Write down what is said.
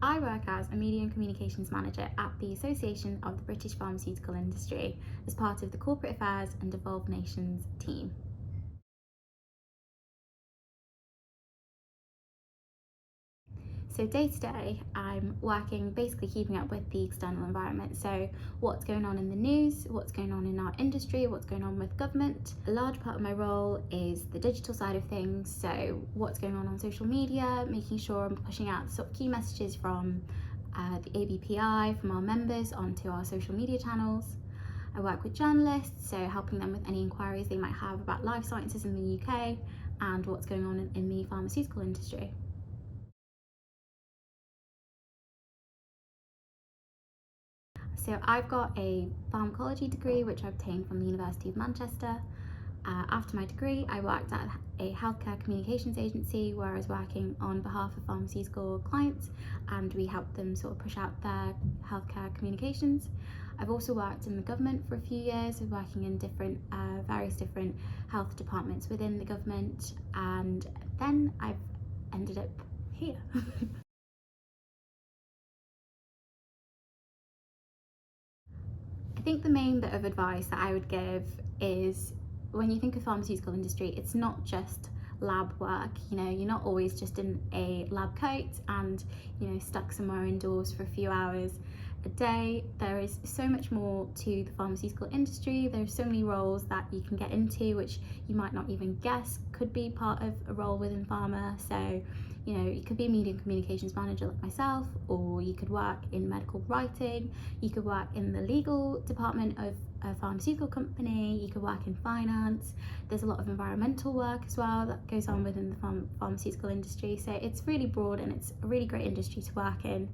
I work as a Media and Communications Manager at the Association of the British Pharmaceutical Industry as part of the Corporate Affairs and Devolved Nations team. So day to day, I'm working basically keeping up with the external environment. So what's going on in the news, what's going on in our industry, what's going on with government. A large part of my role is the digital side of things. So what's going on social media, making sure I'm pushing out sort of key messages from the ABPI, from our members onto our social media channels. I work with journalists, so helping them with any inquiries they might have about life sciences in the UK and what's going on in the pharmaceutical industry. So I've got a pharmacology degree which I obtained from the University of Manchester. After my degree, I worked at a healthcare communications agency where I was working on behalf of pharmaceutical clients, and we helped them sort of push out their healthcare communications. I've also worked in the government for a few years, working in various different health departments within the government, and then I've ended up here. I think the main bit of advice that I would give is when you think of pharmaceutical industry, it's not just lab work. You're not always just in a lab coat and stuck somewhere indoors for a few hours a day. There is so much more to the pharmaceutical industry. There are so many roles that you can get into which you might not even guess could be part of a role within pharma. So you could be a media and communications manager like myself, or you could work in medical writing, you could work in the legal department of a pharmaceutical company, you could work in finance. There's a lot of environmental work as well that goes on within the pharmaceutical industry. So it's really broad and it's a really great industry to work in.